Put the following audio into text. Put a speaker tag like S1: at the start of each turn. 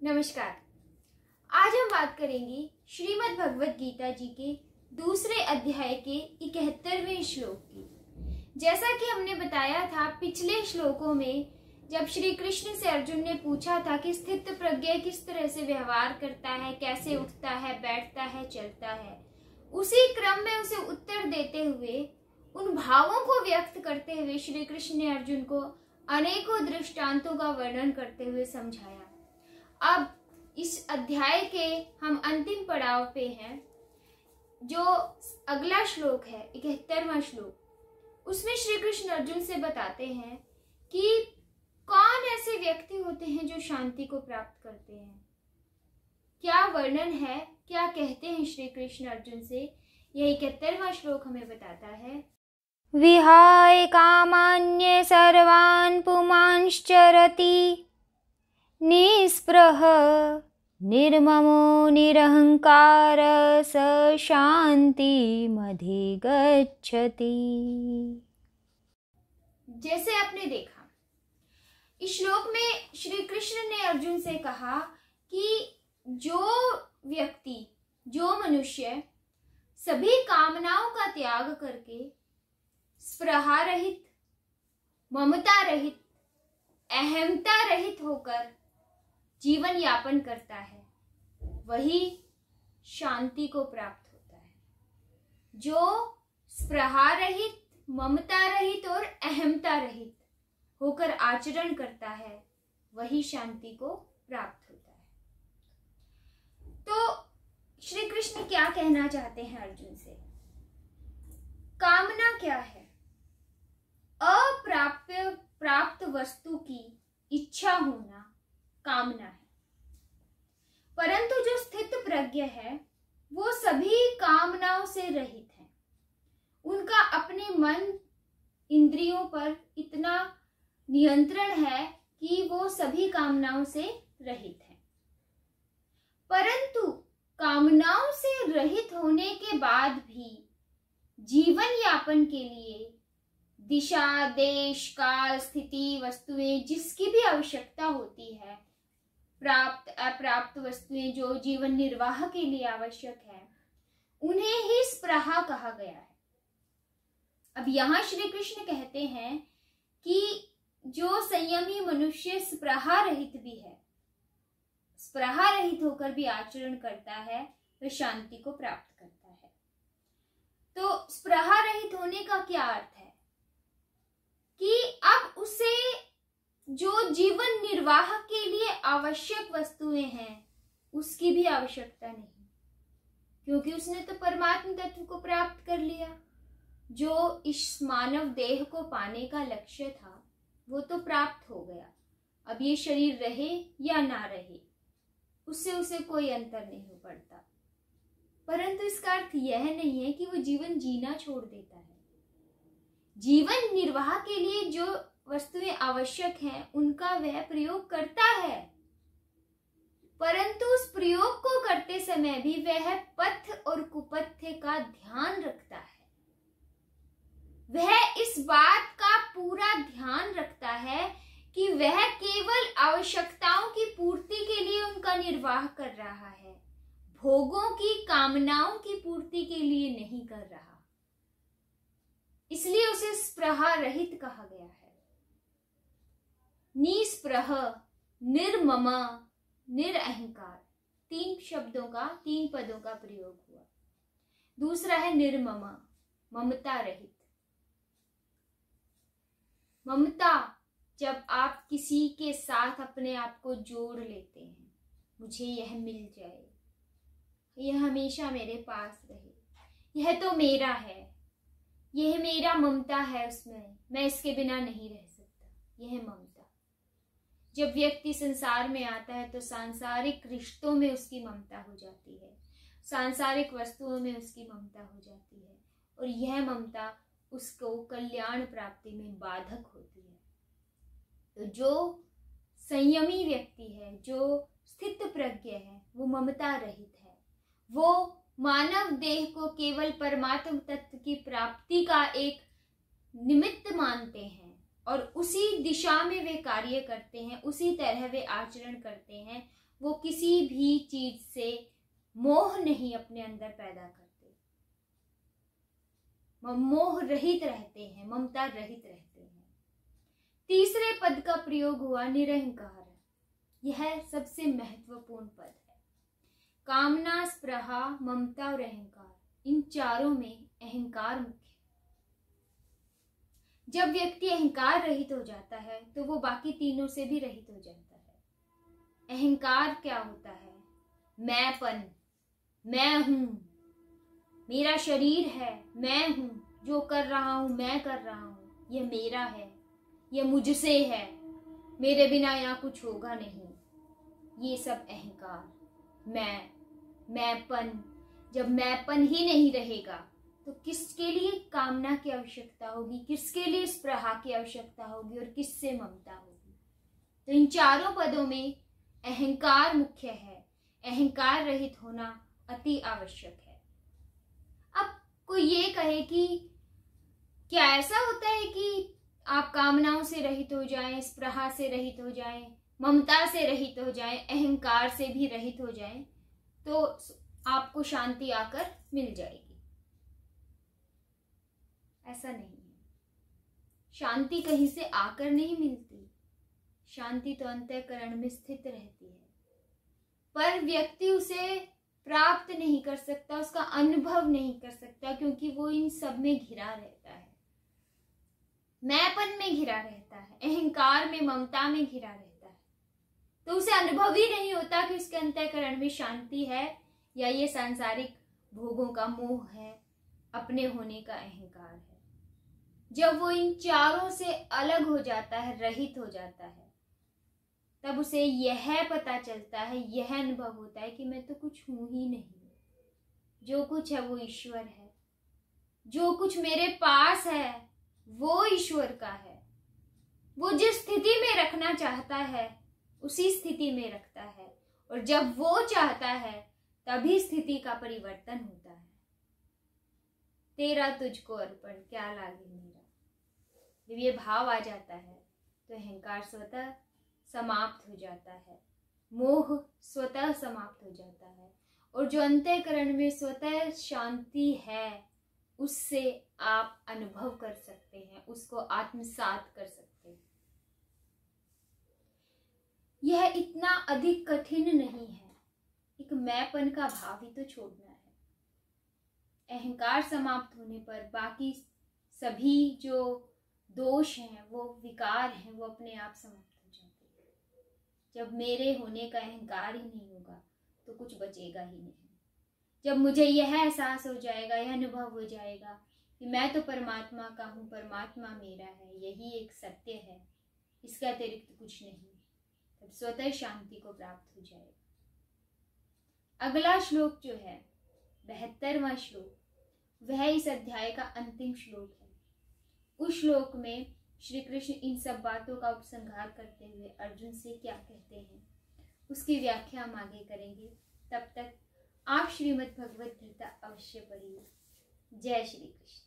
S1: नमस्कार। आज हम बात करेंगे श्रीमद् भगवत गीता जी के दूसरे अध्याय के 71वें श्लोक की। जैसा कि हमने बताया था पिछले श्लोकों में, जब श्री कृष्ण से अर्जुन ने पूछा था कि स्थित प्रज्ञ किस तरह से व्यवहार करता है, कैसे उठता है, बैठता है, चलता है, उसी क्रम में उसे उत्तर देते हुए, उन भावों को व्यक्त करते हुए श्री कृष्ण ने अर्जुन को अनेकों दृष्टांतों का वर्णन करते हुए समझाया। अब इस अध्याय के हम अंतिम पड़ाव पे हैं। जो अगला श्लोक है 71वां श्लोक, उसमें श्री कृष्ण अर्जुन से बताते हैं कि कौन ऐसे व्यक्ति होते हैं जो शांति को प्राप्त करते हैं। क्या वर्णन है, क्या कहते हैं श्री कृष्ण अर्जुन से, यह 71वां श्लोक हमें बताता है।
S2: विहाय कामान्ये सर्वान् पुमांश्चरति निःस्पृह निर्ममो निरहंकार स शान्तिमधिगच्छति।
S1: जैसे आपने देखा, इस श्लोक में श्री कृष्ण ने अर्जुन से कहा कि जो व्यक्ति, जो मनुष्य सभी कामनाओं का त्याग करके स्पृहा रहित, ममता रहित, अहमता रहित होकर जीवन यापन करता है, वही शांति को प्राप्त होता है। जो स्पृहा रहित, ममता रहित और अहमता रहित होकर आचरण करता है, वही शांति को प्राप्त होता है। तो श्री कृष्ण क्या कहना चाहते हैं अर्जुन से? कामना क्या है? प्राप्त वस्तु की इच्छा होना कामना है। परंतु जो स्थित प्रज्ञ है वो सभी कामनाओं से रहित है। उनका अपने मन, इंद्रियों पर इतना नियंत्रण है कि वो सभी कामनाओं से रहित है। परंतु कामनाओं से रहित होने के बाद भी जीवन यापन के लिए दिशा, देश, काल, स्थिति, वस्तुएं जिसकी भी आवश्यकता होती है, प्राप्त अप्राप्त वस्तुएं जो जीवन निर्वाह के लिए आवश्यक है, उन्हें ही स्पृहा कहा गया है। अब यहाँ श्री कृष्ण कहते हैं कि जो संयमी मनुष्य स्पृहा रहित भी है, स्पृहा रहित होकर भी आचरण करता है, वह शांति को प्राप्त करता है। तो स्पृहा रहित होने का क्या अर्थ है कि अब उसे जो जीवन निर्वाह के लिए आवश्यक वस्तुएं हैं उसकी भी आवश्यकता नहीं, क्योंकि उसने तो परमात्म तत्व को प्राप्त कर लिया। जो इस मानव देह को पाने का लक्ष्य था वो तो प्राप्त हो गया। अब ये शरीर रहे या ना रहे उससे उसे कोई अंतर नहीं पड़ता। परंतु इसका अर्थ यह नहीं है कि वो जीवन जीना छोड़ देता है। जीवन निर्वाह के लिए जो वस्तुएं आवश्यक हैं उनका वह प्रयोग करता है, परंतु उस प्रयोग को करते समय भी वह पथ और कुपथ्य का ध्यान रखता है। वह इस बात का पूरा ध्यान रखता है कि वह केवल आवश्यकताओं की पूर्ति के लिए उनका निर्वाह कर रहा है, भोगों की, कामनाओं की पूर्ति के लिए नहीं कर रहा। इसलिए उसे स्पृहा रहित कहा गया है। निस्पृह, निर्मम, निरअहंकार, तीन शब्दों का, तीन पदों का प्रयोग हुआ। दूसरा है निर्मम, ममता रहित। ममता, जब आप किसी के साथ अपने आप को जोड़ लेते हैं, मुझे यह मिल जाए, यह हमेशा मेरे पास रहे, यह तो मेरा है, यह मेरा ममता है, उसमें मैं इसके बिना नहीं रह सकता, यह ममता। जब व्यक्ति संसार में आता है तो सांसारिक रिश्तों में उसकी ममता हो जाती है, सांसारिक वस्तुओं में उसकी ममता हो जाती है, और यह ममता उसको कल्याण प्राप्ति में बाधक होती है। तो जो संयमी व्यक्ति है, जो स्थित प्रज्ञ है, वो ममता रहित है। वो मानव देह को केवल परमात्म तत्व की प्राप्ति का एक निमित्त मानते हैं और उसी दिशा में वे कार्य करते हैं, उसी तरह वे आचरण करते हैं, वो किसी भी चीज से मोह नहीं अपने अंदर पैदा करते, मोह रहित रहते हैं, ममता रहित रहते हैं। तीसरे पद का प्रयोग हुआ निरहंकार। यह सबसे महत्वपूर्ण पद है। कामना, स्पृहा, ममता और अहंकार, इन चारों में अहंकार मुख्य है। जब व्यक्ति अहंकार रहित हो जाता है तो वो बाकी तीनों से भी रहित हो जाता है। अहंकार क्या होता है? मैंपन, मैं हूं, मेरा शरीर है, मैं हूं, जो कर रहा हूं मैं कर रहा हूं, यह मेरा है, यह मुझसे है, मेरे बिना यहाँ कुछ होगा नहीं। ये सब अहंकार, मैंपन। जब मैंपन ही नहीं रहेगा तो किसके लिए कामना की आवश्यकता होगी, किसके लिए स्पृहा की आवश्यकता होगी और किससे ममता होगी? तो इन चारों पदों में अहंकार मुख्य है। अहंकार रहित होना अति आवश्यक है। अब कोई ये कहे कि क्या ऐसा होता है कि आप कामनाओं से रहित हो जाएं, स्पृहा से रहित हो जाएं, ममता से रहित हो जाएं, अहंकार से भी रहित हो जाएं तो आपको शांति आकर मिल जाएगी? ऐसा नहीं है। शांति कहीं से आकर नहीं मिलती, शांति तो अंतःकरण में स्थित रहती है, पर व्यक्ति उसे प्राप्त नहीं कर सकता, उसका अनुभव नहीं कर सकता, क्योंकि वो इन सब में घिरा रहता है। मैंपन में घिरा रहता है, अहंकार में, ममता में घिरा रहता है, तो उसे अनुभव ही नहीं होता कि उसके अंतःकरण में शांति है या ये सांसारिक भोगों का मोह है, अपने होने का अहंकार है। जब वो इन चारों से अलग हो जाता है, रहित हो जाता है, तब उसे यह पता चलता है, यह अनुभव होता है कि मैं तो कुछ हूं ही नहीं, जो कुछ है वो ईश्वर है, जो कुछ मेरे पास है वो ईश्वर का है। वो जिस स्थिति में रखना चाहता है उसी स्थिति में रखता है, और जब वो चाहता है तभी स्थिति का परिवर्तन होता है। तेरा तुझको अर्पण, क्या लागे मेरा। जब ये भाव आ जाता है तो अहंकार स्वतः समाप्त हो जाता है, मोह स्वतः समाप्त हो जाता है, और जो अंतःकरण में स्वतः शांति है उससे आप अनुभव कर सकते हैं, उसको आत्मसात कर सकते हैं। यह इतना अधिक कठिन नहीं है। एक मैंपन का भाव ही तो छोड़ना है। अहंकार समाप्त होने पर बाकी सभी जो दोष हैं, वो विकार हैं, वो अपने आप समाप्त हो जाते हैं। जब मेरे होने का अहंकार ही नहीं होगा तो कुछ बचेगा ही नहीं। जब मुझे यह एहसास हो जाएगा, यह अनुभव हो जाएगा कि मैं तो परमात्मा का हूँ, परमात्मा मेरा है, यही एक सत्य है, इसके अतिरिक्त कुछ नहीं, तब स्वतः शांति को प्राप्त हो जाएगा। अगला श्लोक जो है 72वां श्लोक, वह इस अध्याय का अंतिम श्लोक है। उस श्लोक में श्री कृष्ण इन सब बातों का उपसंहार करते हुए अर्जुन से क्या कहते हैं उसकी व्याख्या हम आगे करेंगे। तब तक आप श्रीमद् भगवद गीता अवश्य पढ़िए। जय श्री कृष्ण।